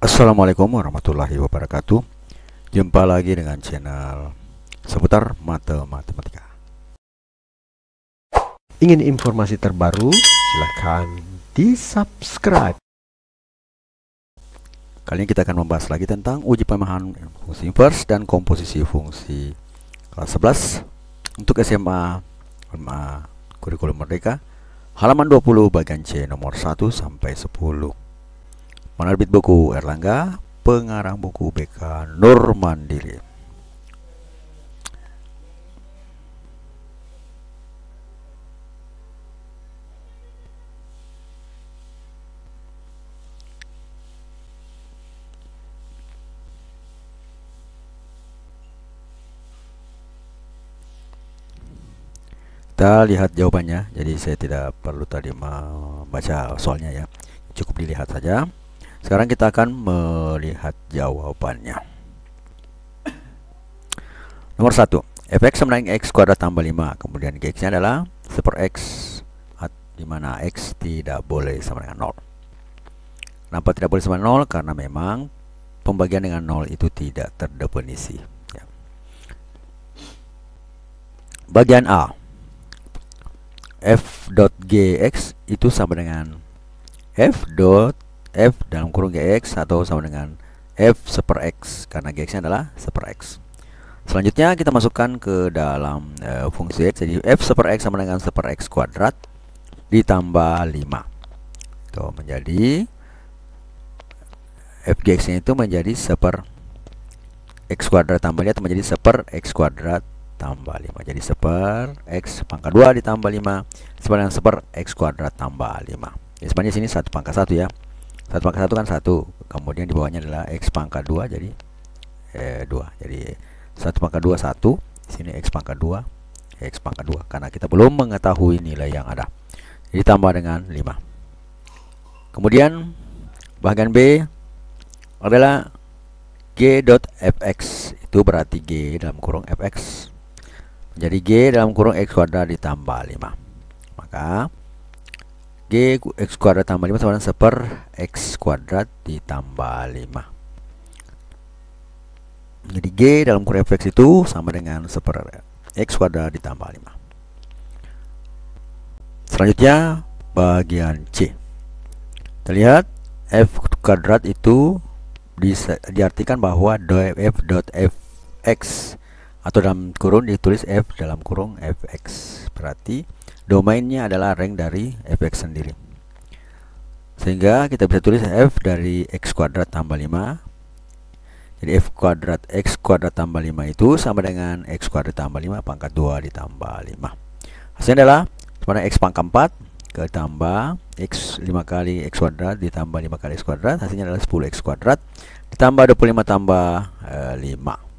Assalamualaikum warahmatullahi wabarakatuh. Jumpa lagi dengan channel seputar matematika. Ingin informasi terbaru? Silahkan di-subscribe. Kali ini kita akan membahas lagi tentang uji pemahaman fungsi inverse dan komposisi fungsi kelas 11 untuk SMA Kurikulum Merdeka, halaman 20 bagian C nomor 1 sampai 10. Penerbit buku Erlangga, pengarang buku BK Nur Mandiri. Kita lihat jawabannya, jadi saya tidak perlu tadi membaca soalnya ya, cukup dilihat saja. Sekarang kita akan melihat jawabannya. Nomor 1, fx sama dengan x kuadrat tambah 5. Kemudian gx nya adalah 1 per x, di mana x tidak boleh sama dengan 0. Kenapa tidak boleh sama 0? Karena memang pembagian dengan 0 itu tidak terdefinisi ya. Bagian A, f.gx itu sama dengan f dalam kurung gx atau sama dengan f 1 per x, karena gx nya adalah 1 per x. Selanjutnya kita masukkan ke dalam fungsi x, jadi f 1 per x sama dengan 1 per x kuadrat ditambah 5. Itu menjadi fgx nya itu menjadi 1 per x kuadrat tambah 5 menjadi 1 per x kuadrat tambah 5. Jadi 1 per x pangkat 2 ditambah 5 sama dengan 1 per x kuadrat tambah 5. Ya, sebenarnya sini 1 pangkat 1 ya. 1 pangkat 1 kan 1. Kemudian di bawahnya adalah x pangkat 2 jadi 2. Jadi 1 pangkat 2 1. Sini x pangkat 2 x pangkat 2 karena kita belum mengetahui nilai yang ada. Jadi tambah dengan 5. Kemudian bagian B adalah g.fx, itu berarti g dalam kurung fx menjadi g dalam kurung x kuadrat ditambah 5. Maka g x kuadrat tambah 5 sama dengan 1 per x kuadrat ditambah 5. Jadi g dalam kurung fx itu sama dengan 1 per x kuadrat ditambah 5. Selanjutnya bagian C. Kita lihat f kuadrat itu diartikan bahwa f.fx atau dalam kurung ditulis f dalam kurung fx. Berarti domainnya adalah rank dari fx sendiri. Sehingga kita bisa tulis f dari x kuadrat tambah 5. Jadi f kuadrat x kuadrat tambah 5 itu sama dengan x kuadrat tambah 5 pangkat 2 ditambah 5. Hasilnya adalah sama dengan x pangkat 4 ditambah x 5 kali x kuadrat ditambah 5 kali x kuadrat. Hasilnya adalah 10x kuadrat ditambah 25 tambah 5.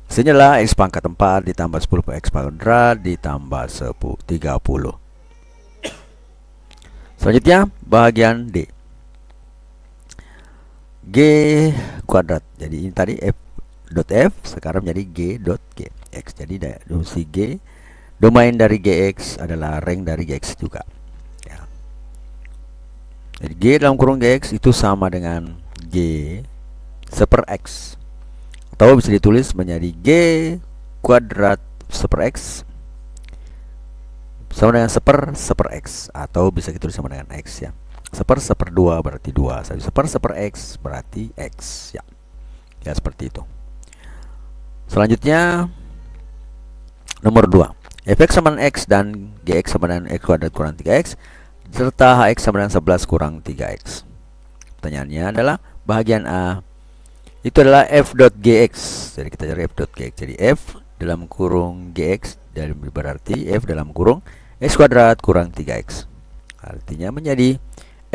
Hasilnya adalah x pangkat 4 ditambah 10 per x kuadrat ditambah 30. Selanjutnya bagian D, g kuadrat. Jadi ini tadi f.f sekarang menjadi g.gx. Jadi definisi g, domain dari gx adalah rank dari gx juga ya. Jadi g dalam kurung gx itu sama dengan g 1 per x, atau bisa ditulis menjadi g kuadrat 1 per x sama dengan 1 per x, atau bisa ditulis sama dengan x ya. 1 per 2 berarti 2. 1 per x berarti x ya. Ya seperti itu. Selanjutnya nomor 2, fx sama dengan x dan gx sama dengan x kuadrat kurang 3x serta hx sama dengan 11 kurang 3x. Pertanyaannya adalah bagian A itu adalah f.gx. Jadi kita cari f.gx. Jadi f dalam kurung gx dan berarti f dalam kurung x kuadrat kurang 3x. Artinya menjadi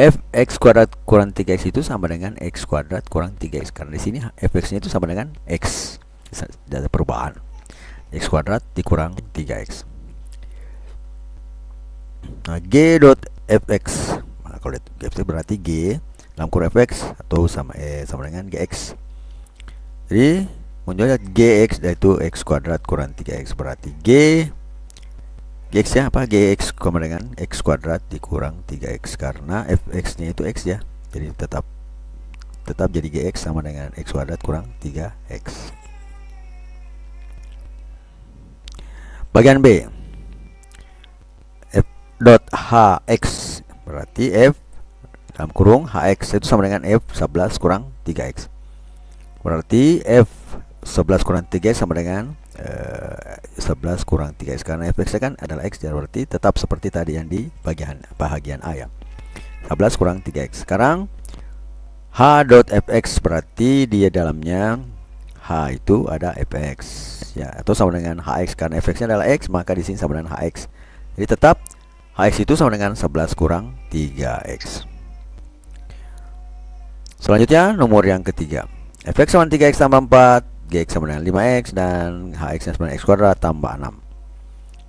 fx kuadrat kurang 3x itu sama dengan x kuadrat kurang 3x, karena di sini fx nya itu sama dengan x. Tidak ada perubahan. X kuadrat dikurang 3x. Nah, g.fx. Nah, kalau itu berarti g dalam kurung fx atau sama dengan gx. Jadi munculnya gx yaitu x kuadrat kurang 3x, berarti gx nya apa? Gx sama dengan x kuadrat dikurang 3x, karena fx nya itu x ya. Jadi tetap tetap jadi gx sama dengan x kuadrat kurang 3x. Bagian B, f dot hx berarti f dalam kurung hx itu sama dengan f 11 kurang 3x. Berarti f 11 kurang 3x sama dengan 11 kurang 3x, karena fx kan adalah x, jadi berarti tetap seperti tadi yang di bahagian A ya, 11 kurang 3x. Sekarang h dot fx berarti dia dalamnya h itu ada fx ya, atau sama dengan hx, karena fx nya adalah x maka di sini sama dengan hx. Jadi tetap hx itu sama dengan 11 kurang 3x. Selanjutnya nomor yang ketiga, fx sama 3x tambah 4, gx sama dengan 5x, dan hx nya sama dengan x kuadrat tambah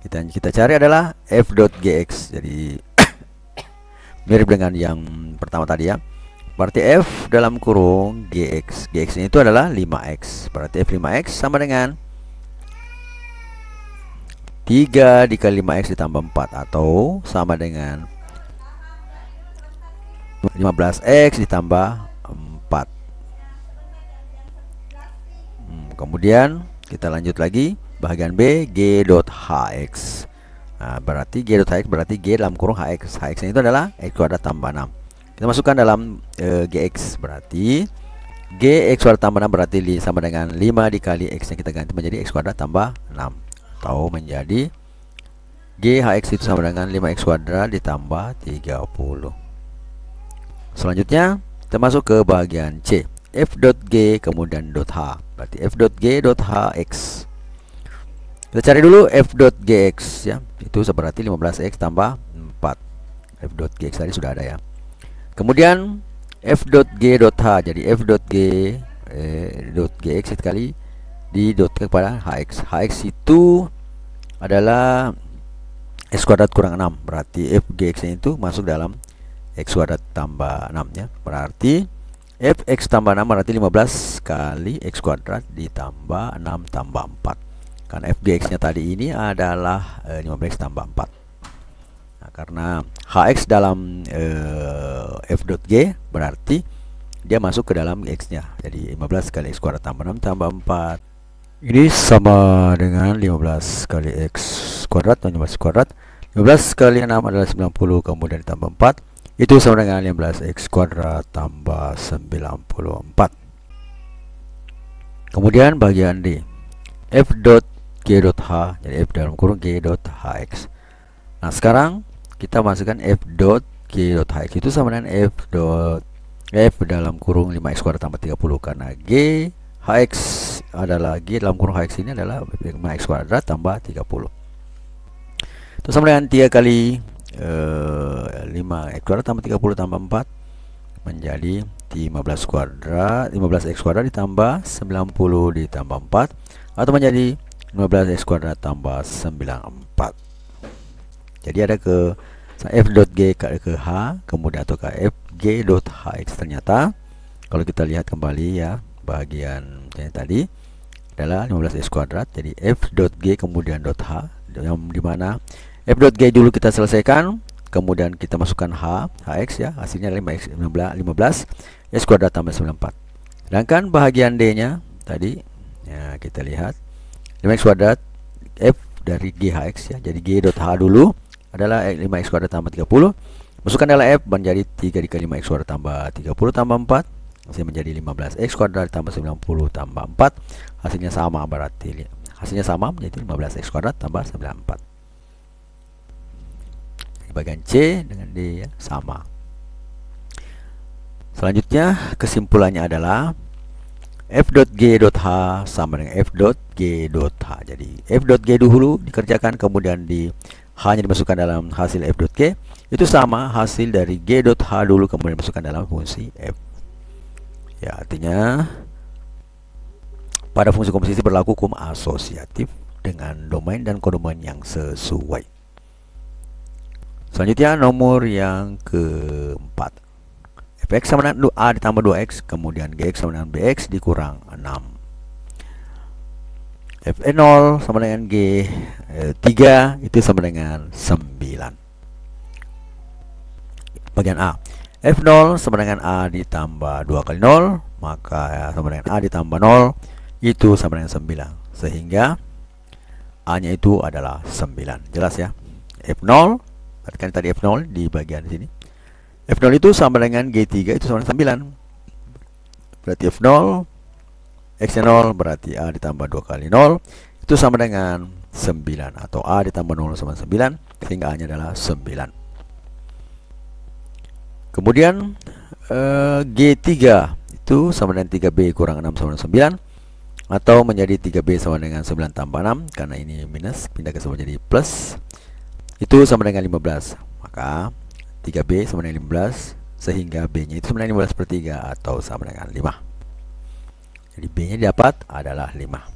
6. Kita cari adalah f dot gx. Jadi mirip dengan yang pertama tadi ya. Berarti f dalam kurung gx, gx nya itu adalah 5x. Berarti f 5x sama dengan 3 dikali 5x ditambah 4, atau sama dengan 15x ditambah 4. Kemudian kita lanjut lagi bagian B, g dot hx. Nah, berarti g dot hx berarti g dalam kurung hx. Hx nya itu adalah x kuadrat tambah 6. Kita masukkan dalam gx, berarti gx kuadrat tambah 6 berarti sama dengan 5 dikali x nya kita ganti menjadi x kuadrat tambah 6, atau menjadi gx itu sama dengan 5x kuadrat ditambah 30. Selanjutnya kita masuk ke bagian C, f dot g kemudian dot h. Berarti f dot g dot hx. Kita cari dulu f dot gx ya, itu seperti 15x tambah 4. F dot gx tadi sudah ada ya. Kemudian f dot g dot h, jadi f dot g dot gx sekali di dot kepada hx. Hx itu adalah x kuadrat kurang 6, berarti f gx nya itu masuk dalam x kuadrat tambah 6 ya. Berarti fx tambah 6 berarti 15 kali x kuadrat ditambah 6 tambah 4. Karena f gx nya tadi ini adalah 15 tambah 4. Nah, karena hx dalam f dot g berarti dia masuk ke dalam x nya. Jadi 15 kali x kuadrat tambah 6 tambah 4. Ini sama dengan 15 kali x kuadrat, 15 kuadrat. 15 kali 6 adalah 90, kemudian ditambah 4, itu sama dengan 15x kuadrat tambah 94. Kemudian bagian D, f dot g dot h, jadi f dalam kurung g dot hx. Nah sekarang kita masukkan f dot g dot hx itu sama dengan f dalam kurung 5x kuadrat tambah 30, karena g hx adalah g dalam kurung hx ini adalah 5x kuadrat tambah 30. Itu sama dengan 3 kali 5x kuadrat tambah 30 tambah 4 menjadi 15x kuadrat ditambah 90 ditambah 4, atau menjadi 15x kuadrat tambah 94. Jadi ada ke f dot g ke h, kemudian atau ke f g dot hx. Ternyata kalau kita lihat kembali ya, bagian yang tadi adalah 15x kuadrat, jadi f dot g kemudian dot h, yang dimana f dot g dulu kita selesaikan, kemudian kita masukkan hx ya, hasilnya adalah 15 x kuadrat tambah 94. Sedangkan bahagian d nya tadi ya, kita lihat 5x kuadrat f dari g hx ya, jadi g dot h dulu adalah 5x kuadrat tambah 30, masukkan adalah f menjadi 3 dikali 5x kuadrat tambah 30 tambah 4, hasilnya menjadi 15x kuadrat tambah 90 tambah 4, hasilnya sama, berarti hasilnya sama menjadi 15x kuadrat tambah 94. Di bagian C dengan D ya, sama. Selanjutnya kesimpulannya adalah f dot g dot h sama dengan f dot g dot h. Jadi f dot g dulu dikerjakan, kemudian di h nya dimasukkan dalam hasil f dot g, itu sama hasil dari g dot h dulu kemudian dimasukkan dalam fungsi f. Ya, artinya pada fungsi komposisi berlaku hukum asosiatif dengan domain dan kodomain yang sesuai. Selanjutnya nomor yang keempat, fx sama dengan a ditambah 2x, kemudian gx sama dengan bx dikurang 6. F0 sama dengan g 3 itu sama dengan 9. Bagian A, F0 sama dengan A ditambah 2 kali 0, maka sama dengan A ditambah 0 itu sama dengan 9. Sehingga A nya itu adalah 9. Jelas ya? F0, perhatikan tadi F0 di bagian sini. F0 itu sama dengan G3 itu sama dengan 9. Berarti F0 X nya 0 berarti A ditambah 2 kali 0 itu sama dengan 9, atau A ditambah 0 sama 9, sehingga A nya adalah 9. Kemudian G3 itu sama dengan 3B kurang 6 sama dengan 9, atau menjadi 3B sama dengan 9 tambah 6, karena ini minus pindah ke sama jadi plus, itu sama dengan 15. Maka 3B sama dengan 15, sehingga B nya itu sama dengan 15/3 atau sama dengan 5. Jadi B nya dapat adalah 5.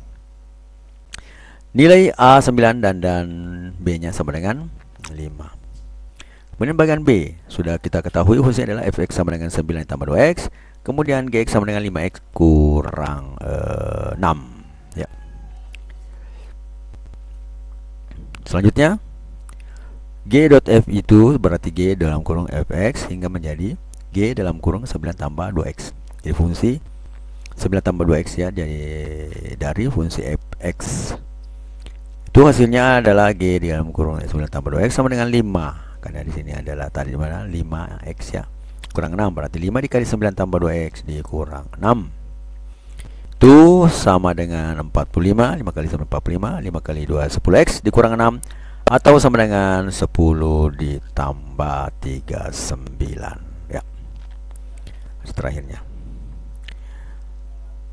Nilai A9 dan B nya sama dengan 5. Kemudian bagian B, sudah kita ketahui fungsinya adalah fx sama dengan 9 tambah 2x, kemudian gx sama dengan 5x kurang 6 ya. Selanjutnya g.f itu berarti g dalam kurung fx hingga menjadi g dalam kurung 9 tambah 2x. Jadi fungsi 9 tambah 2x ya, jadi dari fungsi fx itu hasilnya adalah g dalam kurung 9 tambah 2x sama dengan 5. Karena di sini adalah tadi mana 5x ya, kurang 6, berarti 5 dikali 9 tambah 2x dikurang 6 itu sama dengan 45. 5 kali 1 45, 5 kali 2 10x dikurang 6, atau sama dengan 10 ditambah 39 ya. Terakhirnya,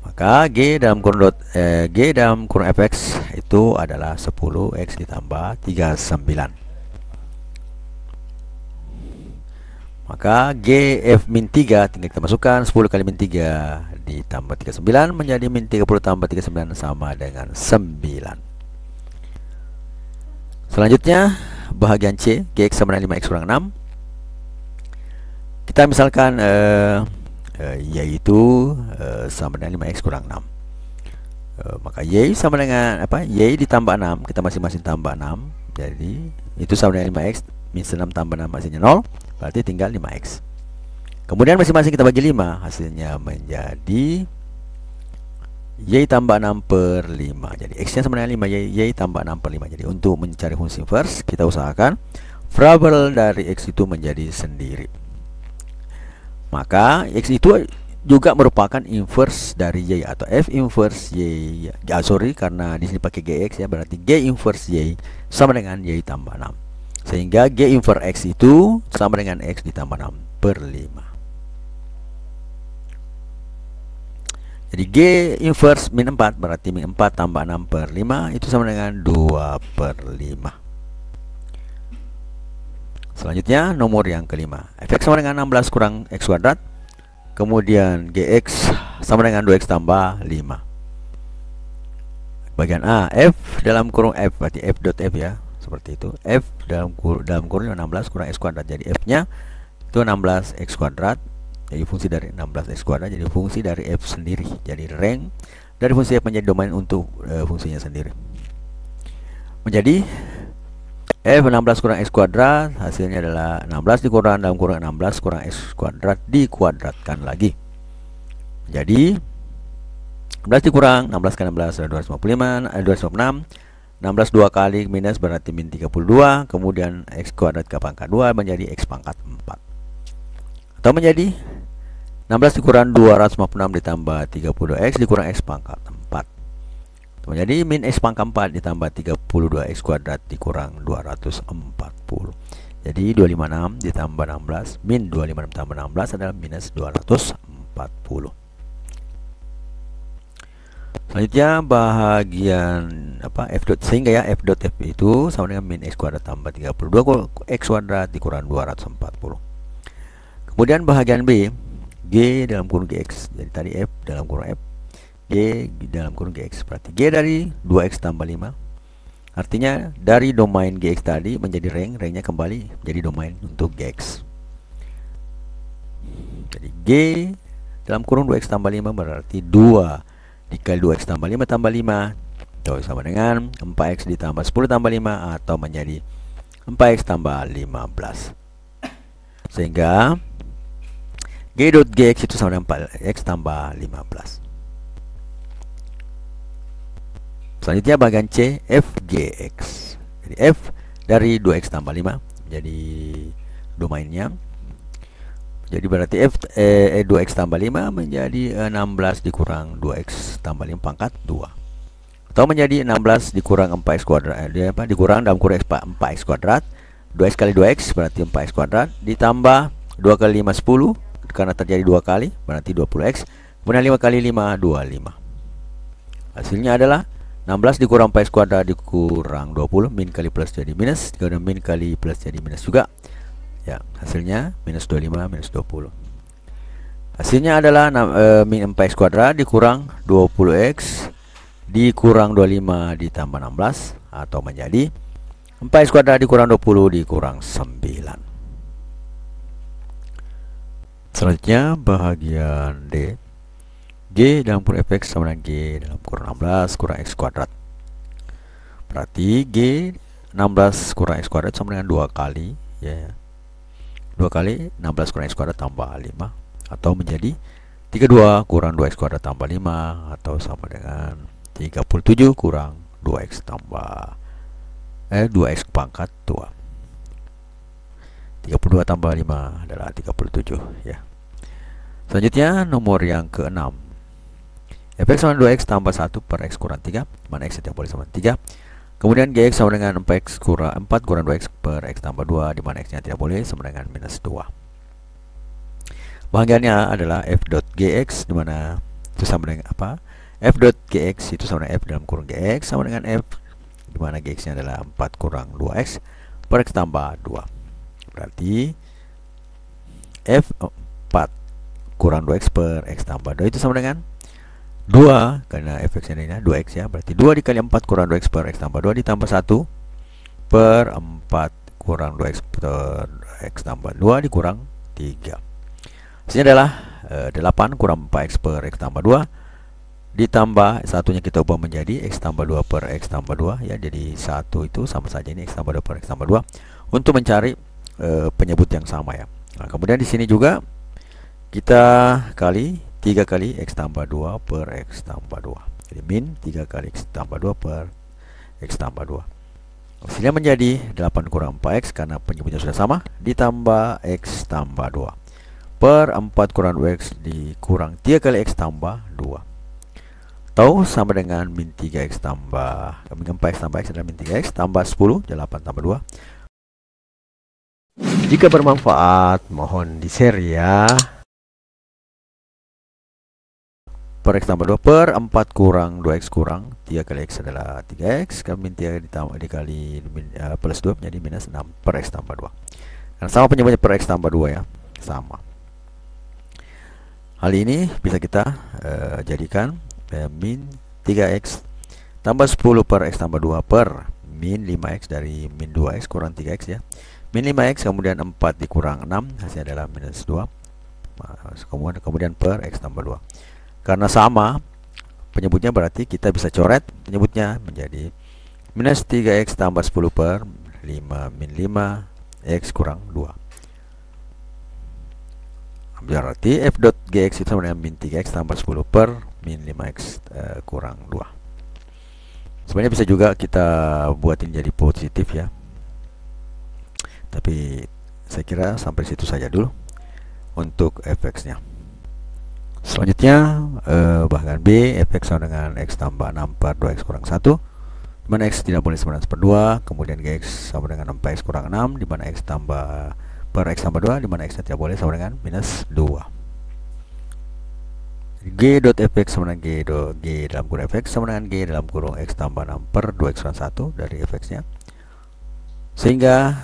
maka G dalam kurung fx itu adalah 10x ditambah 39. Maka GF-3 tinggal kita masukkan 10 kali min 3 ditambah 39 menjadi min 30 tambah 39 sama dengan 9. Selanjutnya bahagian C, Gx sama dengan 5x kurang 6. Kita misalkan yaitu sama dengan 5x kurang 6. Maka Y sama dengan apa? Y ditambah 6, kita masing-masing tambah 6. Jadi itu sama dengan 5x min 6 tambah 6 hasilnya 0, berarti tinggal 5x. Kemudian masing-masing kita bagi 5, hasilnya menjadi Y tambah 6/5. Jadi X nya sama dengan 5, Y tambah 6/5. Jadi untuk mencari fungsi inverse, kita usahakan variabel dari X itu menjadi sendiri. Maka X itu juga merupakan inverse dari Y atau F inverse Y. Karena di sini pakai GX ya, berarti G inverse Y sama dengan Y tambah 6. Sehingga G inverse X itu sama dengan X ditambah 6/5. Jadi G inverse min 4 berarti min 4 tambah 6/5 itu sama dengan 2/5. Selanjutnya nomor yang kelima, fx sama dengan 16 kurang x kuadrat, kemudian gx sama dengan 2x tambah 5. Bagian A, f dalam kurung f, berarti f.f ya, seperti itu. F dalam kurung 16 kurang x kuadrat, jadi f nya itu 16x kuadrat. Jadi fungsi dari 16x kuadrat jadi fungsi dari f sendiri. Jadi rank dari fungsi f menjadi domain untuk fungsinya sendiri. Menjadi f 16 kurang x kuadrat, hasilnya adalah 16 dikurang dalam kurung 16 kurang x kuadrat dikuadratkan lagi. Jadi 16 dikurang 16 kali 16 adalah 256. 16 2 kali minus berarti min 32. Kemudian x kuadrat ke pangkat 2 menjadi x pangkat 4. Atau menjadi 16 dikurang 256 ditambah 32x dikurang x pangkat 4. Itu menjadi min x pangkat 4 ditambah 32x kuadrat dikurang 240. Jadi 256 ditambah 16 min 256 tambah 16 adalah minus 240. Selanjutnya bahagian apa f dot, sehingga ya f.f itu sama dengan min x kuadrat tambah 32 x kuadrat dikurang 240. Kemudian bahagian B, G dalam kurung Gx. Jadi tadi F dalam kurung F, G dalam kurung Gx. Berarti G dari 2x tambah 5. Artinya dari domain Gx tadi menjadi ranknya kembali jadi domain untuk Gx. Jadi G dalam kurung 2x tambah 5 berarti 2 dikali 2x tambah 5 tambah 5 itu sama dengan 4x ditambah 10 tambah 5 atau menjadi 4x tambah 15. Sehingga G.Gx itu sama dengan 4x tambah 15. Selanjutnya bagian C, Fgx. Jadi F dari 2x tambah 5 jadi domainnya. Jadi berarti F 2x tambah 5 menjadi 16 dikurang 2x tambah 5 pangkat 2. Atau menjadi 16 dikurang 4x kuadrat. Dikurang dalam kurung 4x kuadrat. 2x kali 2x berarti 4x kuadrat. Ditambah 2 kali 5 10. Karena terjadi 2 kali berarti 20x. Kemudian 5 kali 5 25. Hasilnya adalah 16 dikurang 4x kuadrat dikurang 20, min kali plus jadi minus, kemudian min kali plus jadi minus juga. Ya, hasilnya minus 25 minus 20. Hasilnya adalah min 4x kuadrat dikurang 20x dikurang 25 ditambah 16 atau menjadi 4x kuadrat dikurang 20 dikurang 9. Selanjutnya bahagian D. G dalam kurung fx sama dengan G dalam kurung 16 kurang x kuadrat. Berarti G 16 kurang x kuadrat sama dengan 2 kali ya. 2 kali 16 kurang x kuadrat tambah 5 atau menjadi 32 kurang 2x kuadrat tambah 5 atau sama dengan 37 kurang 2x tambah 2x pangkat 2. 32 tambah 5 adalah 37 ya. Selanjutnya nomor yang ke-6. Fx sama 2x tambah 1 per x kurang 3, mana x tidak boleh sama 3. Kemudian gx sama dengan 4x kurang 4 kurang 2x per x tambah 2, di mana x nya tidak boleh sama dengan minus 2. Bahagiannya adalah f.gx, di mana itu sama dengan apa? F.gx itu sama dengan f dalam kurung gx sama dengan f, di mana gx nya adalah 4 kurang 2x per x tambah 2. Berarti f 4 kurang 2x per x tambah 2 itu sama dengan 2, karena fx ini 2x ya, berarti 2 dikali 4 kurang 2x per x tambah 2 ditambah 1 per 4 kurang 2x per x tambah 2 dikurang 3. Hasilnya adalah 8 kurang 4x per x tambah 2 ditambah satunya kita ubah menjadi x tambah 2 per x tambah 2 ya, jadi 1 itu sama saja ini x tambah 2 per x tambah 2 untuk mencari penyebut yang sama ya. Nah, kemudian di sini juga kita kali 3 kali x tambah 2 per x tambah 2. Jadi min 3 kali x tambah 2 per x tambah 2. Hasilnya menjadi 8 kurang 4x karena penyebutnya sudah sama, ditambah x tambah 2 per 4 kurang 2x dikurang 3 kali x tambah 2. Atau sama dengan min 3x tambah min 4x tambah x adalah min 3x tambah 10, 8 tambah 2. Jika bermanfaat mohon di-share ya. Per x tambah 2 per 4 kurang 2x kurang 3 kali x adalah 3x, min 3 dikali plus 2 menjadi minus 6 per x tambah 2. Karena sama penyebutnya per x tambah 2 ya, sama. Hal ini bisa kita jadikan min 3x tambah 10 per x tambah 2 per min 5x dari min 2x kurang 3x ya. Min 5x kemudian 4 dikurang 6 hasilnya adalah minus 2. Kemudian per x tambah 2. Karena sama penyebutnya berarti kita bisa coret penyebutnya menjadi minus 3x tambah 10 per 5 min 5 x kurang 2. Berarti f.gx itu sama dengan min 3x tambah 10 per min 5x kurang 2. Sebenarnya bisa juga kita buat ini jadi positif ya, tapi saya kira sampai situ saja dulu untuk fx nya. Selanjutnya bahagian B, fx sama dengan x tambah 6 per 2x kurang 1, dimana x tidak boleh sama dengan per 2. Kemudian gx sama dengan 4x kurang 6, dimana x tambah per x tambah 2, dimana x tidak boleh sama dengan minus 2. G.fx sama dengan G dalam kurung fx sama dengan G dalam kurung x tambah 6 per 2x kurang 1 dari fx nya, sehingga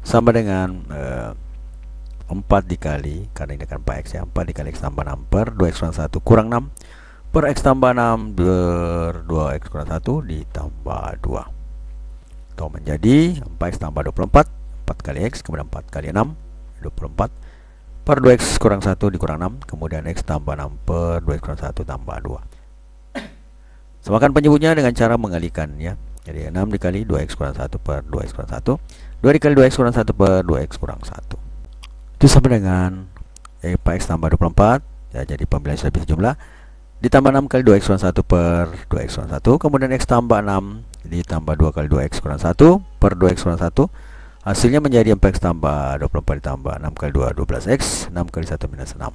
sama dengan 4 dikali, karena ini akan 4x ya, 4 dikali x tambah 6 per 2x kurang 1 kurang 6 per x tambah 6 per 2x kurang 1 ditambah 2 atau menjadi 4x tambah 24, 4 kali x kemudian 4 kali 6 24 per 2x kurang 1 dikurang 6, kemudian x tambah 6 per 2x kurang 1 tambah 2. Samakan penyebutnya dengan cara mengalihkan ya. Jadi 6 dikali 2x kurang 1 per 2x kurang 1, 2 dikali 2x kurang 1 per 2x kurang 1 itu sama dengan X tambah 24 ya, jadi pemilihan sudah bisa jumlah, ditambah 6 kali 2x kurang 1 per 2x kurang 1, kemudian X tambah 6 ditambah 2 kali 2x kurang 1 per 2x kurang 1, hasilnya menjadi 4x tambah 24 ditambah 6 kali 2 12x, 6 kali 1 minus 6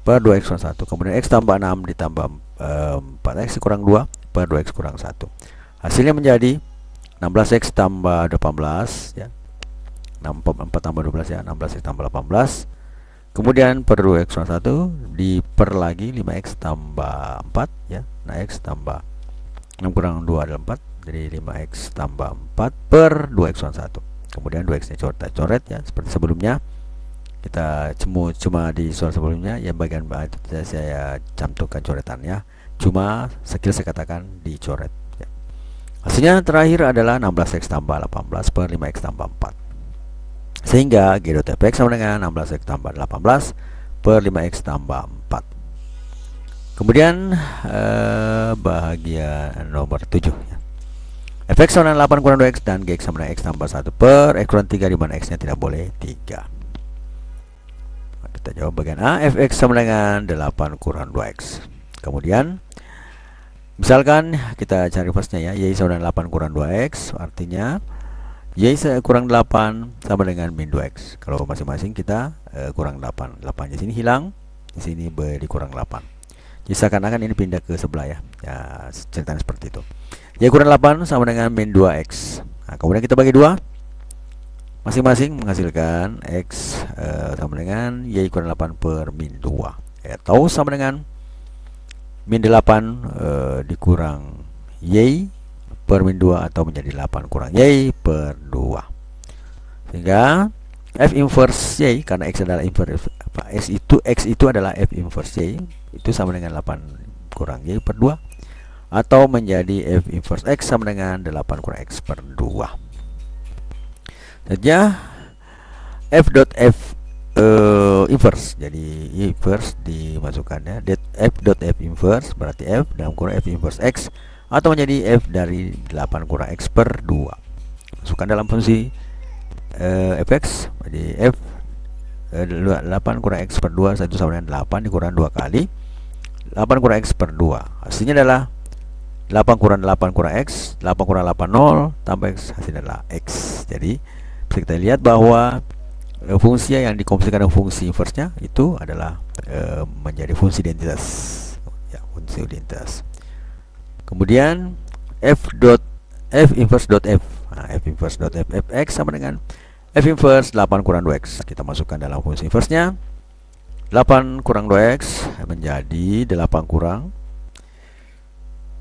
per 2x kurang 1, kemudian X tambah 6 ditambah 4x kurang 2 per 2x kurang 1, hasilnya menjadi 16x tambah 18 ya, 4 tambah 12 ya, 16x tambah 18, kemudian per 2x kurang 1 diper lagi 5x tambah 4 ya. Nah, X tambah 6 kurang 2 adalah 4, jadi 5x tambah 4 per 2x kurang 1. Kemudian 2x nya coret ya, seperti sebelumnya. Kita cuma di soal sebelumnya ya, bagian itu saya cantumkan coretannya, cuma skill saya katakan dicoret ya. Hasilnya terakhir adalah 16x tambah 18 per 5x tambah 4, sehingga G.fx sama dengan 16x tambah 18 per 5x tambah 4. Kemudian bahagian nomor 7 ya. Fx sama dengan 8 kurang 2x dan Gx sama dengan x tambah 1 per x kurang 3, di mana x nya tidak boleh 3. Kita jawab bagian A, Fx sama dengan 8 kurang 2x. Kemudian misalkan kita cari firstnya ya, Y sama dengan 8 kurang 2x, artinya Y kurang 8 sama dengan min 2x. Kalau masing-masing kita kurang 8, 8 di sini hilang, di sini dikurang 8. Jadi seakan-akan ini pindah ke sebelah ya. Ya, ceritanya seperti itu. Y kurang 8 sama dengan min 2x. Nah, kemudian kita bagi 2, masing-masing menghasilkan x sama dengan Y kurang 8 per min 2 ya, atau sama dengan min 8 dikurang Y per min 2, atau menjadi 8 kurang Y per 2. Sehingga F inverse Y, karena X adalah inverse X itu adalah F inverse Y, itu sama dengan 8 kurang Y per 2, atau menjadi F inverse X sama dengan 8 kurang X per 2. Saja F.F inverse, jadi inverse dimasukkan ya, F.F inverse berarti F dalam kurung F inverse X, atau menjadi F dari 8 kurang X per 2. Masukkan dalam fungsi Fx, jadi F 8 kurang X per 2 itu sama dengan 8 dikurang 2 kali 8 kurang X per 2. Hasilnya adalah 8 kurang 8 kurang X, 8 kurang 8 0 tambah X, hasilnya adalah X. Jadi bisa kita lihat bahwa fungsi yang dikomplikasikan dengan fungsi inverse-nya itu adalah menjadi fungsi identitas ya, fungsi identitas. Kemudian F inverse dot F. Nah, F inverse dot F, Fx sama dengan F inverse 8 kurang 2x. Kita masukkan dalam fungsi inverse-nya. 8 kurang 2x menjadi 8 kurang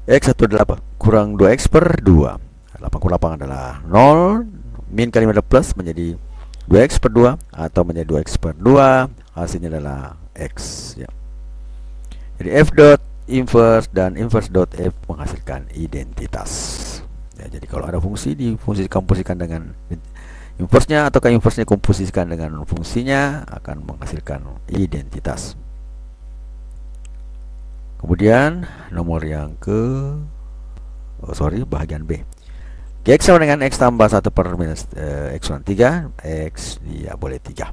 X atau 8 kurang 2x per 2. 8 kurang 8 adalah 0, min kali ada plus menjadi 2x per 2, atau menjadi 2x per 2, hasilnya adalah X ya. Jadi F dot inverse dan inverse dot F menghasilkan identitas ya. Jadi kalau ada fungsi dikomposisikan dengan inverse-nya, ataukah inverse-nya komposisikan dengan fungsinya, akan menghasilkan identitas. Kemudian nomor yang bagian B. Gx sama dengan X tambah 1 per minus X kurang 3, X dia boleh 3.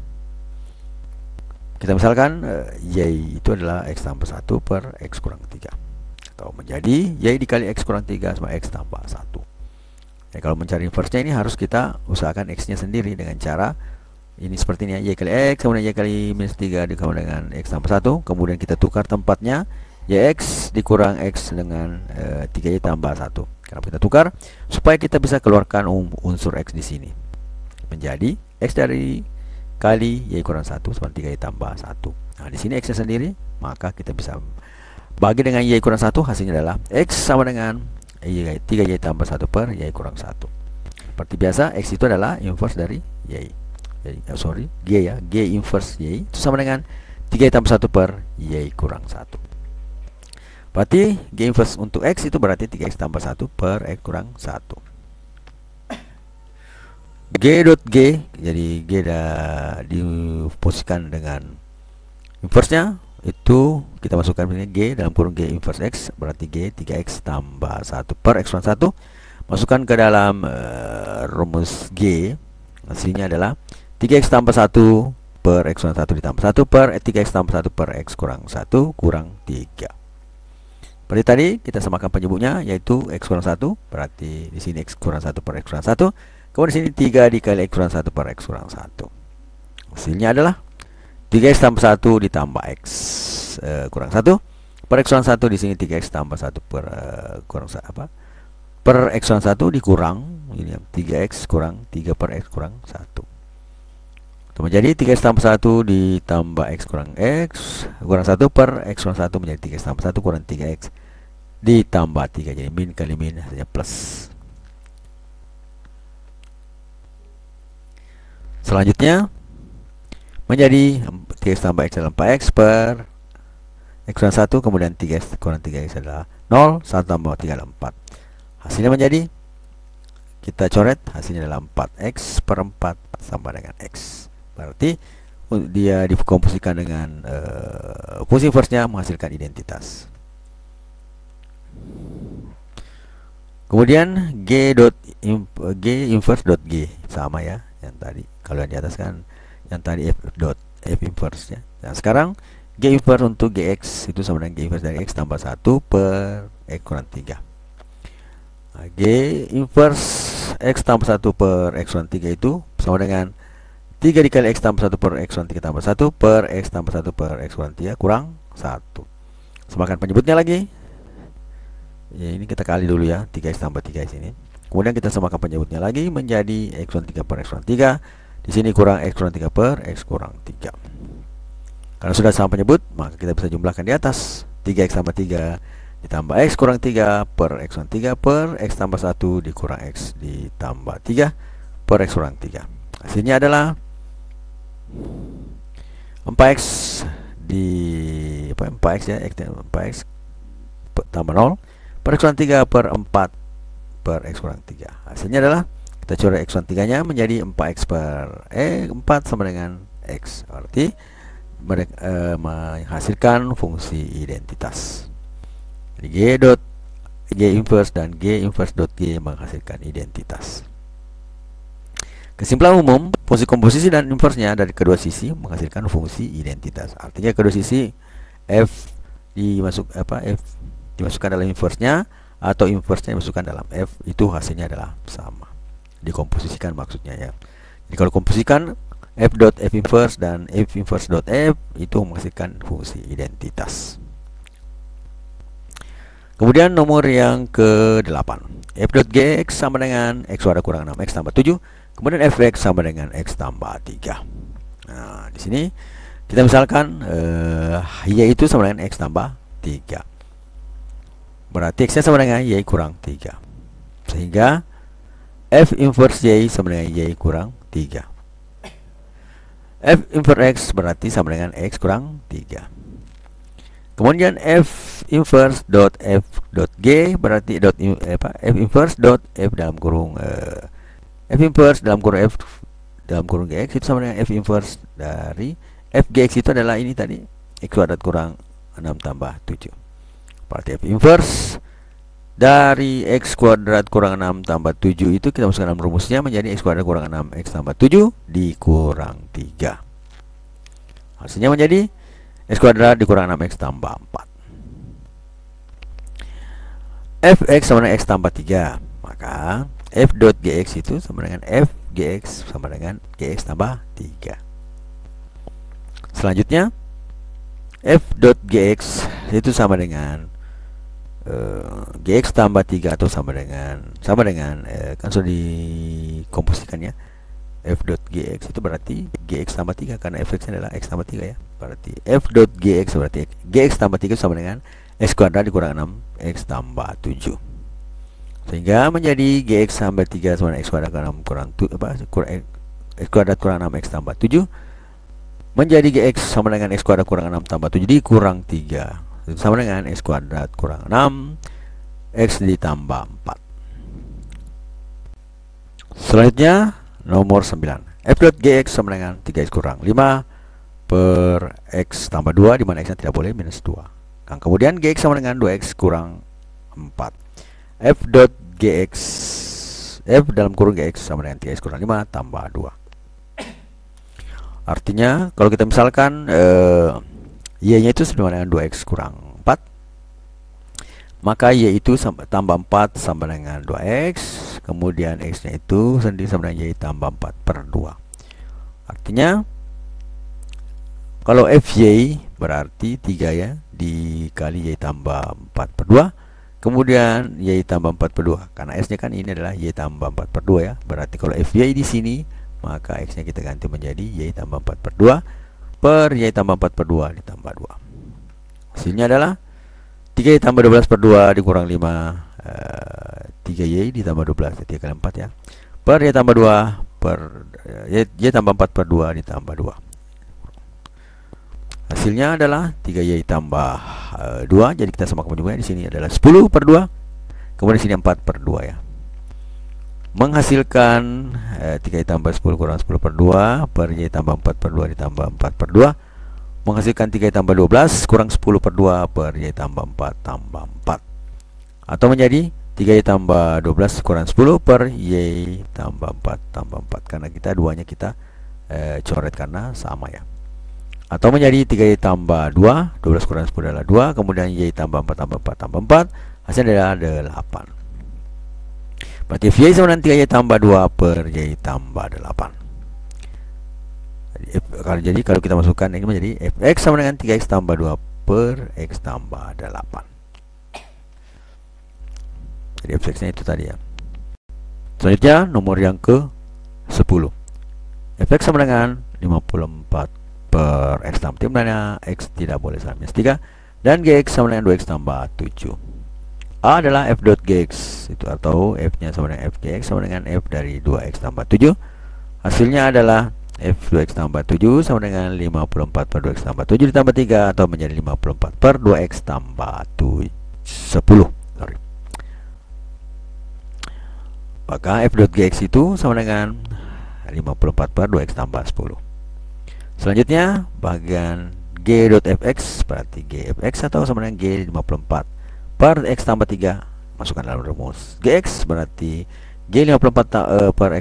Kita misalkan Y itu adalah X tambah 1 per X kurang 3, atau menjadi Y dikali X kurang 3 sama X tambah 1 ya. Kalau mencari inverse-nya ini harus kita usahakan X nya sendiri dengan cara ini seperti ini ya, Y kali X kemudian Y kali minus 3 dikali dengan X tambah 1, kemudian kita tukar tempatnya, YX dikurang X dengan 3Y tambah 1. Kenapa kita tukar? Supaya kita bisa keluarkan unsur X di sini. Menjadi X dari kali Y kurang 1 sama 3Y tambah 1. Nah, di sini X nya sendiri, maka kita bisa bagi dengan Y kurang 1, hasilnya adalah X sama dengan 3Y tambah 1 per Y kurang 1. Seperti biasa, X itu adalah inverse dari Y. G ya, G inverse Y itu sama dengan 3Y tambah 1 per Y kurang 1. Berarti G inverse untuk X itu berarti 3X tambah 1 per X kurang 1. G.G, jadi G diposisikan dengan inverse-nya, itu kita masukkan ini G dalam kurung G inverse X, berarti G 3X tambah 1 per X kurang 1. Masukkan ke dalam rumus G, hasilnya adalah 3X tambah 1 per X kurang 1 ditambah 1 per 3X tambah 1 per X kurang 1 kurang 3. Seperti tadi kita samakan penyebutnya, yaitu X kurang 1, berarti di sini X kurang 1 per X kurang 1. Kemudian di sini 3 dikali X kurang 1 per X kurang 1. Hasilnya adalah 3X tambah 1 ditambah X kurang 1 per X kurang 1. Di sini 3X tambah 1 per kurang apa? Per X kurang 1 dikurang ini 3X kurang 3 per X kurang 1. Itu menjadi 3X tambah 1 ditambah X kurang 1 per X kurang 1 menjadi 3X tambah 1 kurang 3X ditambah 3. Jadi min kali min hasilnya plus. Selanjutnya menjadi 3X tambah X adalah 4X per X kurang 1, kemudian 3X kurang 3X adalah 0, 1 tambah 3 adalah 4. Hasilnya menjadi, kita coret, hasilnya adalah 4X per 4 sama dengan X. Berarti dia dikomposisikan dengan fungsi inverse-nya menghasilkan identitas. Kemudian G inverse dot G sama ya yang tadi. Kalau yang di atas kan yang tadi F inverse ya. Nah sekarang G inverse untuk Gx itu sama dengan G inverse dari X tambah 1 per X kurang 3. Nah, G inverse X tambah 1 per X kurang 3 itu sama dengan 3 dikali X tambah 1 per X kurang 3 tambah 1 per X tambah 1 per X kurang 3 kurang 1. Semakan penyebutnya lagi ya, ini kita kali dulu ya, 3X tambah 3 di sini. Kemudian kita samakan penyebutnya lagi menjadi X kurang 3 per X kurang 3. Di sini kurang X kurang 3 per X kurang 3. Karena sudah sama penyebut, maka kita bisa jumlahkan di atas. 3X tambah 3 ditambah X kurang 3 per X kurang 3 per X tambah 1 dikurang X ditambah 3 per X kurang 3. Hasilnya adalah 4X di 4X ya, 4X tambah 0 per X kurang 3 per 4 per X kurang 3. Hasilnya adalah kita coret X kurang 3 nya menjadi 4X per 4 sama dengan X. Berarti menghasilkan fungsi identitas. Jadi G inverse dan G inverse dot G menghasilkan identitas. Kesimpulan umum, fungsi komposisi dan inverse-nya dari kedua sisi menghasilkan fungsi identitas. Artinya kedua sisi F dimasukkan dalam inverse-nya atau inverse-nya dimasukkan dalam F, itu hasilnya adalah sama. Dikomposisikan maksudnya ya. Jadi kalau komposisikan F dot F inverse dan F inverse dot F itu menghasilkan fungsi identitas. Kemudian nomor yang ke-8, F dot Gx sama dengan X kuadrat kurang 6X tambah 7. Kemudian Fx sama dengan X tambah 3. Nah, di sini kita misalkan Y itu sama dengan X tambah 3. Berarti X nya sama dengan Y kurang 3. Sehingga F inverse Y sama dengan Y kurang 3. F inverse X berarti sama dengan X kurang 3. Kemudian F inverse dot F dot G berarti F inverse dot F dalam kurung F inverse dalam kurung F dalam kurung Gx itu sama dengan F inverse dari F Gx itu adalah ini tadi X kuadrat kurang 6 tambah 7. Berarti F inverse dari X kuadrat kurang 6 tambah 7 itu kita masukkan dalam rumusnya menjadi X kuadrat kurang 6X tambah 7 dikurang 3. Hasilnya menjadi X kuadrat dikurang 6X tambah 4. Fx sama dengan X tambah 3. Maka F dot Gx itu sama dengan F Gx sama dengan Gx tambah 3. Selanjutnya F dot Gx itu sama dengan Gx tambah 3 atau sama dengan kan sudah dikomposisikan ya. F dot Gx itu berarti Gx tambah 3 karena Fx adalah X tambah 3 ya. Berarti F dot Gx berarti Gx tambah 3 sama dengan X kuadrat dikurang 6X tambah 7. Sehingga menjadi Gx tambah 3 sama dengan X kuadrat kurang X kuadrat kurang 6X tambah 7 menjadi Gx sama dengan X kuadrat kurang 6 tambah 7 dikurang 3. Itu sama dengan X kuadrat kurang 6 X ditambah 4. Selanjutnya nomor 9, F dot Gx sama dengan 3X kurang 5 per X tambah 2, dimana X nya tidak boleh minus 2. Nah, kemudian Gx sama dengan 2X kurang 4. F dot Gx F dalam kurung Gx sama dengan 3X kurang 5 tambah 2. Artinya kalau kita misalkan Y-nya itu sama dengan 2X kurang 4, maka Y itu tambah 4 sama dengan 2X, kemudian X-nya itu sendiri sama dengan Y tambah 4 per 2. Artinya kalau FY berarti 3 ya, dikali Y tambah 4 per 2, kemudian Y tambah 4 per 2. Karena S-nya kan ini adalah Y tambah 4 per 2 ya. Berarti kalau FY di sini, maka X-nya kita ganti menjadi Y tambah 4 per 2 per Y tambah 4 per 2 ditambah 2. Hasilnya adalah 3Y tambah 12 per 2 dikurang 5, 3Y ditambah 12, 3 kali 4 ya, per Y tambah 2 per Y tambah 4 per 2 ditambah 2. Hasilnya adalah 3Y tambah 2, jadi kita samakan ujungnya. Di sini adalah 10 per 2, kemudian di sini 4 per 2 ya. Menghasilkan 3Y tambah 10 kurang 10 per 2 per Y tambah 4 per 2 ditambah 4 per 2, menghasilkan 3Y tambah 12 kurang 10 per 2 per Y tambah 4 tambah 4, atau menjadi 3Y tambah 12 kurang 10 per Y tambah 4 tambah 4, karena kita duanya kita coret karena sama ya. Atau menjadi 3Y tambah 2, 12 kurang 10 adalah 2, kemudian Y tambah 4 tambah 4 tambah 4, hasilnya adalah 8. Berarti Y sama dengan 3Y tambah 2 per Y tambah 8. Jadi kalau kita masukkan ini menjadi Fx sama dengan 3X tambah 2 per X tambah 8. Jadi Fx nya itu tadi ya. Selanjutnya nomor yang ke 10. Fx sama dengan 54 per X tambah 3, dimana X tidak boleh sama minus 3, dan Gx sama dengan 2X tambah 7. A adalah F dot Gx itu, atau F nya sama dengan F Gx sama dengan F dari 2X tambah 7. Hasilnya adalah F 2X tambah 7 sama dengan 54 per 2X tambah 7 ditambah 3, atau menjadi 54 per 2X tambah 10. Maka F dot Gx itu sama dengan 54 per 2X tambah 10. Selanjutnya bagian G dot Fx, berarti Gfx atau sama dengan G 54 per X tambah 3, masukkan dalam rumus. Gx berarti G 54 per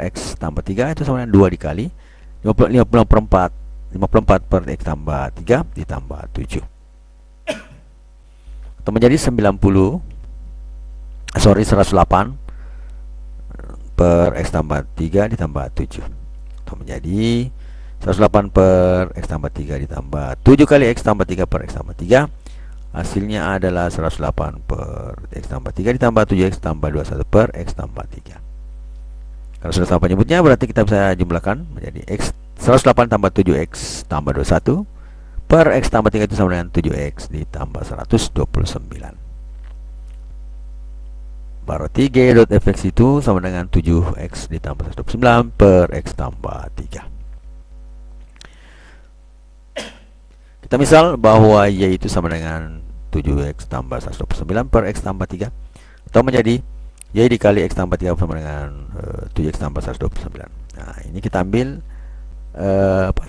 X tambah 3 itu sama dengan 2 dikali 54 per X tambah 3 ditambah 7, atau menjadi 108 per X tambah 3 ditambah 7, atau menjadi 108 per X tambah 3 ditambah 7 kali X tambah 3 per X tambah 3. Hasilnya adalah 108 per X tambah 3 ditambah 7X tambah 21 per X tambah 3. Kalau sudah sama penyebutnya, berarti kita bisa jumlahkan menjadi X 108 tambah 7X tambah 21 per X tambah 3 itu sama dengan 7X ditambah 129. Berarti G dot Fx itu sama dengan 7X ditambah 129 per X tambah 3. Kita misal bahwa Y itu sama dengan 7X tambah 129 per X tambah 3, atau menjadi Y dikali X tambah 3 sama dengan 7X tambah 129. Nah, ini kita ambil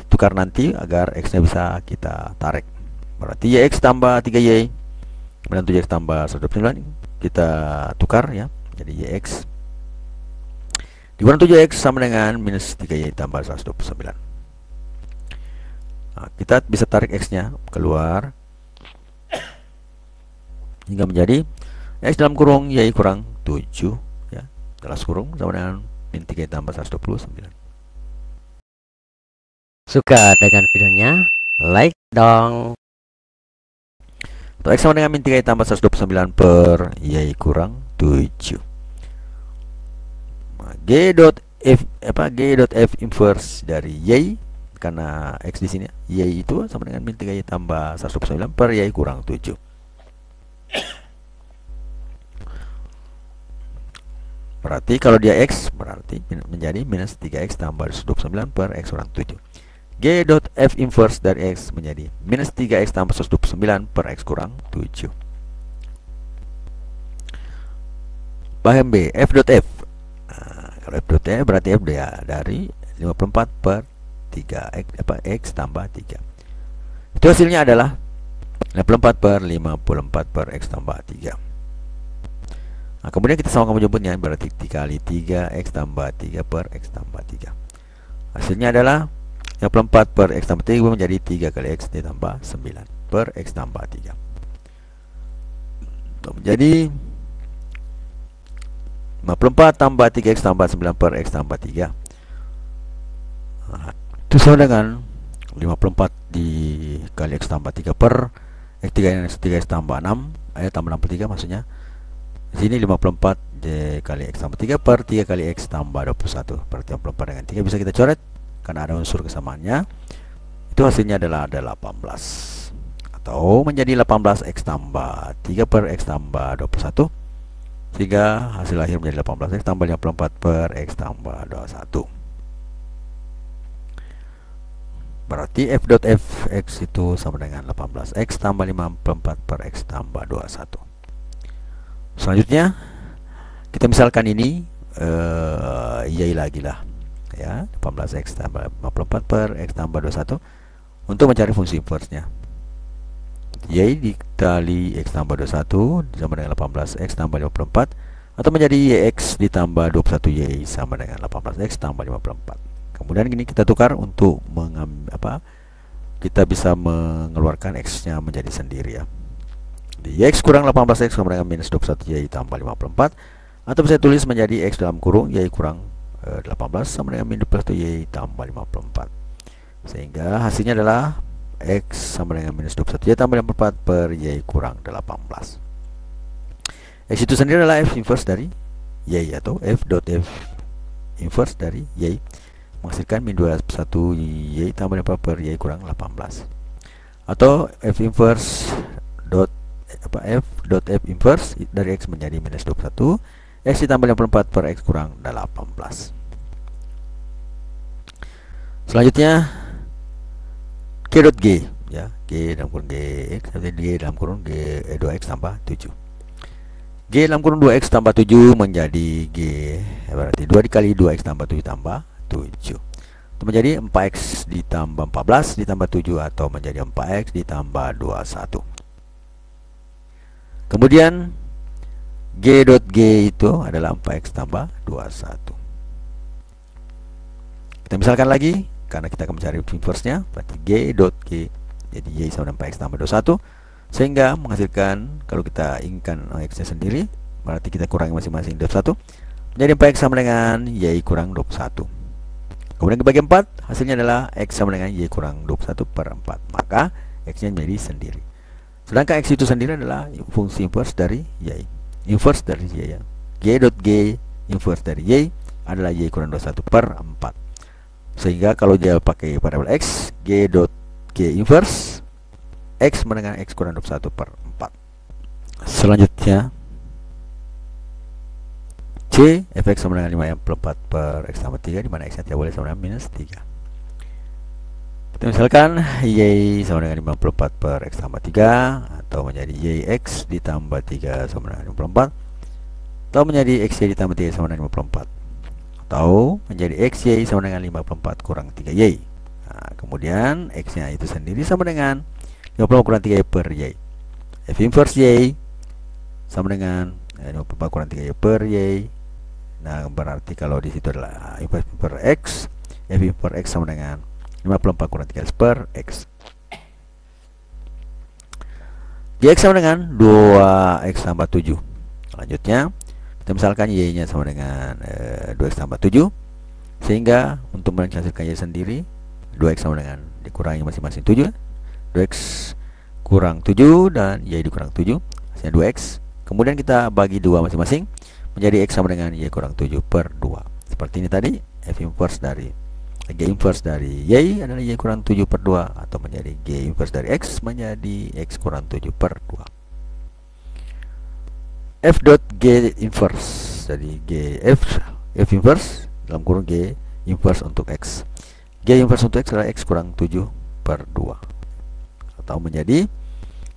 tukar nanti agar X nya bisa kita tarik. Berarti YX tambah 3Y kemudian 7X tambah 129 kita tukar ya, jadi YX dikurangi 7X sama dengan minus 3Y tambah 129. Nah, kita bisa tarik X nya keluar hingga menjadi X dalam kurung Y kurang 7 ya, dalam kurung sama dengan min 3 tambah 129. Suka dengan videonya? Like dong. Untuk X sama dengan min 3 tambah 129 per Y kurang 7. Nah, G dot F inverse dari Y, karena X di sini Y itu sama dengan min 3Y tambah 129 per Y kurang 7. Berarti kalau dia X berarti menjadi minus 3X tambah 129 per X kurang 7. G dot F inverse dari X menjadi minus 3X tambah 129 per X kurang 7. Bagian B, F dot F. Nah, kalau F dot F berarti F dia dari 54 per 3X tambah 3. Itu hasilnya adalah 54 per 54 per X tambah 3. Nah, kemudian kita samakan penjemputnya, berarti dikali 3X tambah 3 per X tambah 3. Hasilnya adalah 54 per X tambah 3 menjadi 3 kali X ditambah 9 per X tambah 3. Menjadi 54 tambah 3X tambah 9 per X tambah 3. Itu sama dengan 54 dikali X tambah 3 per X 3X tambah 6, tambah 63 maksudnya. Di sini 54 dikali X tambah 3 per 3 kali X tambah 21. Berarti 54 dengan 3 bisa kita coret karena ada unsur kesamaannya. Itu hasilnya adalah ada 18, atau menjadi 18 X tambah 3 per X tambah 21, sehingga hasil akhir menjadi 18 X tambah 54 per X tambah 21. Berarti f dot fx itu sama dengan 18x tambah 54 per x tambah 21. Selanjutnya kita misalkan ini y lagi lah ya, 18x tambah 54 per x tambah 21 untuk mencari fungsi inversenya. Y dikali x tambah 21 sama dengan 18x tambah 54, atau menjadi yx ditambah 21y sama dengan 18x tambah 54. Kemudian gini kita tukar untuk mengambil kita bisa mengeluarkan x-nya menjadi sendiri ya. Di x kurang 18x sama dengan minus 21y tambah 54, atau bisa tulis menjadi x dalam kurung y kurang 18 sama dengan minus 21y tambah 54. Sehingga hasilnya adalah x sama dengan minus 21y tambah 54 per y kurang 18. X itu sendiri adalah f inverse dari y, atau f dot f inverse dari y, menghasilkan min 21y tambah 4 per y kurang 18. Atau f inverse dot f dot f inverse dari x menjadi minus 21 x ditambah 54 per x kurang 18. Selanjutnya g dot g ya, g dalam kurung g x, g dalam kurung g 2x tambah 7. G dalam kurung 2x tambah 7 menjadi g, berarti 2 dikali 2x tambah 7 tambah 7. Itu menjadi 4x ditambah 14 ditambah 7, atau menjadi 4x ditambah 21. Kemudian g dot g itu adalah 4x tambah 21. Kita misalkan lagi, karena kita akan mencari inverse-nya, berarti g dot g jadi y sama dengan 4x tambah 21, sehingga menghasilkan, kalau kita inginkan x-nya sendiri, berarti kita kurangi masing-masing 21 menjadi 4x sama dengan y kurang 21. Kemudian dibagi 4, hasilnya adalah x sama dengan y kurang 21 per 4. Maka x-nya menjadi sendiri. Sedangkan x itu sendiri adalah fungsi inverse dari y. Inverse dari y ya. G dot g inverse dari y adalah y kurang 21 per 4. Sehingga kalau dia pakai variabel x, g dot g inverse x sama dengan x kurang 21 per 4. Selanjutnya C fx sama dengan 54 per x tambah 3, dimana x nya tidak boleh sama dengan minus 3. Kita misalkan y sama dengan 54 per x tambah 3, atau menjadi yx ditambah 3 sama dengan 54, atau menjadi xy ditambah 3 sama dengan 54, atau menjadi xy sama dengan 54 kurang 3y. Nah, kemudian x nya itu sendiri sama dengan 54 kurang 3y per y. F inverse y sama dengan 54 kurang 3y per y. Nah, berarti kalau di situ adalah inverse per x, f inverse x sama dengan 54 kurang 3 per x. Gx sama dengan 2x tambah 7. Selanjutnya kita misalkan y-nya sama dengan 2x tambah 7, sehingga untuk menghasilkan y sendiri 2x sama dengan dikurangi masing-masing 7, 2x kurang 7 dan y dikurang 7, hasilnya 2x. Kemudian kita bagi 2 masing-masing menjadi x sama dengan y kurang 7 per 2. Seperti ini tadi, f inverse dari g inverse dari y adalah y kurang 7 per 2, atau menjadi g inverse dari x menjadi x kurang 7 per 2. F dot g inverse dari g f inverse dalam kurung g inverse untuk x. G inverse untuk x adalah x kurang 7 per 2, atau menjadi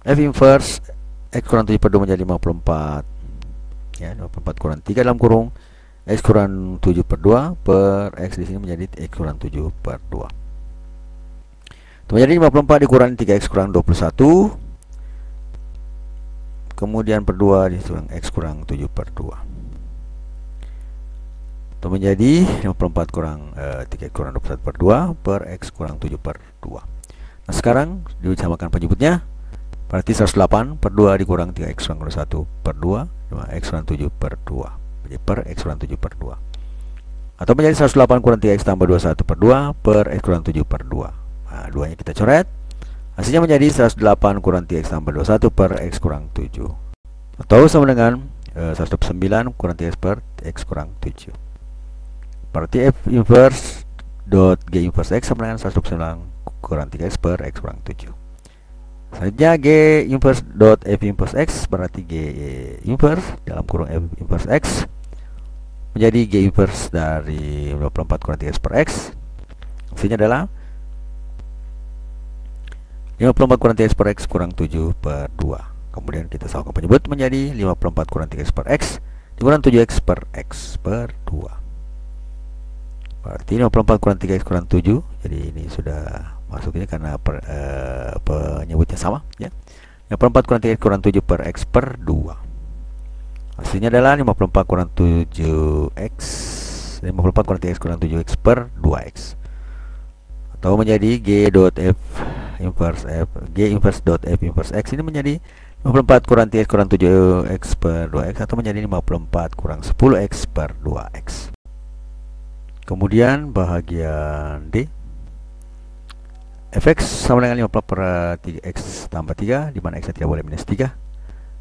f inverse x kurang 7 per 2 menjadi 54 ya, 54 kurang 3 dalam kurung x kurang 7 per 2 per x di sini menjadi x kurang 7 per 2. Itu menjadi 54 dikurangi 3x kurang 21, kemudian per 2 dikurang x kurang 7 per 2. atau menjadi 54 kurang 3 kurang 21 per 2 per X kurang 7 per 2. Nah sekarang disamakan penyebutnya, berarti 108 per 2 dikurang 3X kurang 21 per 2 5X kurang 7 per 2 menjadi per X kurang 7 per 2, atau menjadi 108 kurang 3X tambah 21 per 2 per X kurang 7 per 2. Nah 2 nya kita coret, hasilnya menjadi 108 kurang 3X tambah 21 per X kurang 7, atau sama dengan 109 kurang 3X per X kurang 7. Berarti F inverse dot G inverse X sama dengan 109 kurang 3X per X kurang 7. Selanjutnya G inverse dot F inverse X, berarti G inverse dalam kurung F inverse X menjadi G inverse dari 54 kurang 3X per X. Hasilnya adalah 54 kurang 3X per X kurang 7 per 2. Kemudian kita samakan penyebut menjadi 54 kurang 3X per X dikurang 7X per X per 2. Berarti 54 kurang 3X kurang 7. Jadi ini sudah masuk ini karena penyebutnya sama ya. 54 kurang 3X kurang 7 per X per 2. Hasilnya adalah 54 kurang 7X 54 kurang 3X kurang 7X per 2X, atau menjadi G dot F inverse F G inverse dot F inverse X ini menjadi 54 kurang 3X kurang 7X per 2X, atau menjadi 54 kurang 10X per 2X. Kemudian bahagian D, fx sama dengan 54 per 3x tambah 3, di mana x tidak boleh minus 3.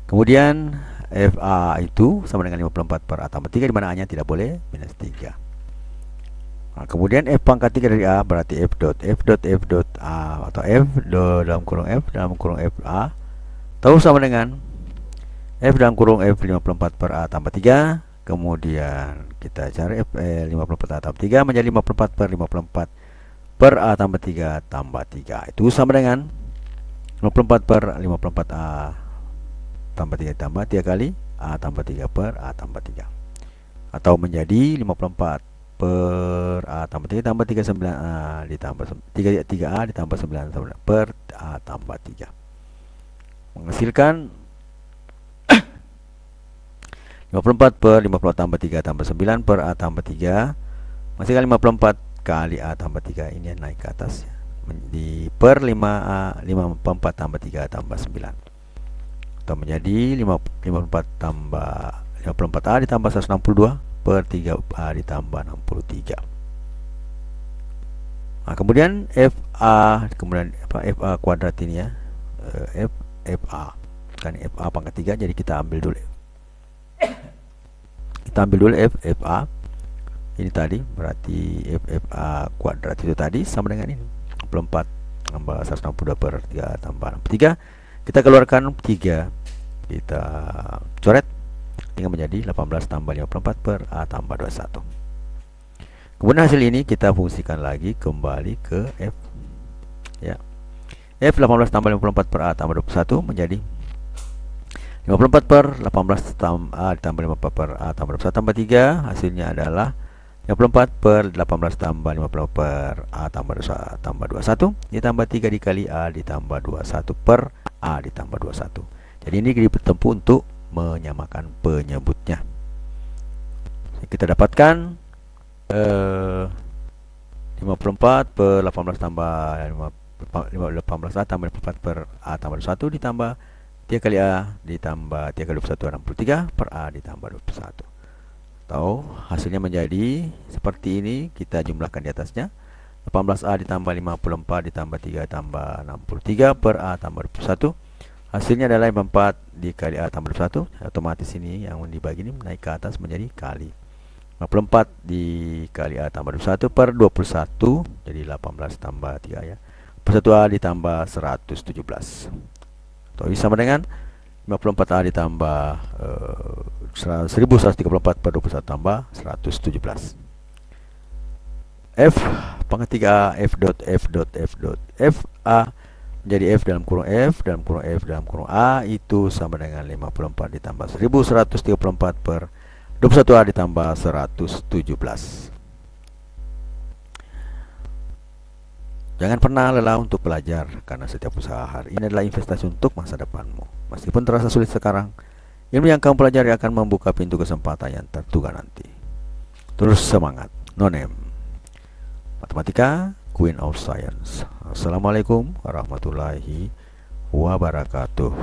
Kemudian fa itu sama dengan 54 per a tambah 3, di mana a nya tidak boleh minus 3. Nah, kemudian f pangkat 3 dari a berarti f dot a, atau f dalam kurung f a tahu sama dengan f dalam kurung f 54 per a tambah 3. Kemudian kita cari f 54 a tambah 3 menjadi 54 per 54 per a tambah 3 tambah 3. Itu sama dengan 54 per 54 a tambah 3 tambah 3 kali a tambah 3 per a tambah 3, atau menjadi 54 per a tambah 3 tambah 3 9a ditambah 3a ditambah 9 per a tambah 3, menghasilkan 54 per 54 tambah 3 tambah 9 per a tambah 3 menghasilkan 54 kali a tambah 3. Ini naik ke atas ya, di per 5a 54 tambah 3 tambah 9, atau menjadi 54 tambah 54a ditambah 162 per 3a ditambah 63. Nah, kemudian fa kuadrat ini ya, fa kan fa pangkat 3, jadi kita ambil dulu fa ini tadi, berarti fa kuadrat itu tadi sama dengan ini 54 tambah 162 per 3 tambah 63. Kita keluarkan 3, kita coret, tinggal menjadi 18 tambah 54 per a tambah 21. Kemudian hasil ini kita fungsikan lagi kembali ke f ya. F 18 tambah 54 per a tambah 21 menjadi 54 per 18 tambah a ditambah 54 per a tambah 21 tambah 3. Hasilnya adalah 54 per 18 tambah 50 per a tambah 21 ditambah 3 dikali a ditambah 21 per a ditambah 21. Jadi ini ditempuh untuk menyamakan penyebutnya. Kita dapatkan 54 per 18 tambah 18a tambah 54 per a tambah 21 ditambah 3 kali a ditambah 3 kali 21 63 per a ditambah 21. Atau hasilnya menjadi seperti ini, kita jumlahkan di atasnya. 18a ditambah 54 ditambah 3 tambah 63 per a tambah 21. Hasilnya adalah 54 dikali a tambah 21. Otomatis ini yang dibagi ini naik ke atas menjadi kali 54 dikali a tambah 21 per 21, jadi 18 tambah 3 ya, per 1a ditambah 117. Atau sama dengan 54a ditambah 1134 per 21 tambah 117. F pangkat 3a f dot f a menjadi f dalam kurung f dalam kurung f dalam kurung a itu sama dengan 54 ditambah 1134 per 21a ditambah 117. Jangan pernah lelah untuk belajar, karena setiap usaha hari ini adalah investasi untuk masa depanmu. Meskipun terasa sulit sekarang, ilmu yang kamu pelajari akan membuka pintu kesempatan yang terduga nanti. Terus semangat. Nonem. Matematika, Queen of Science. Assalamualaikum warahmatullahi wabarakatuh.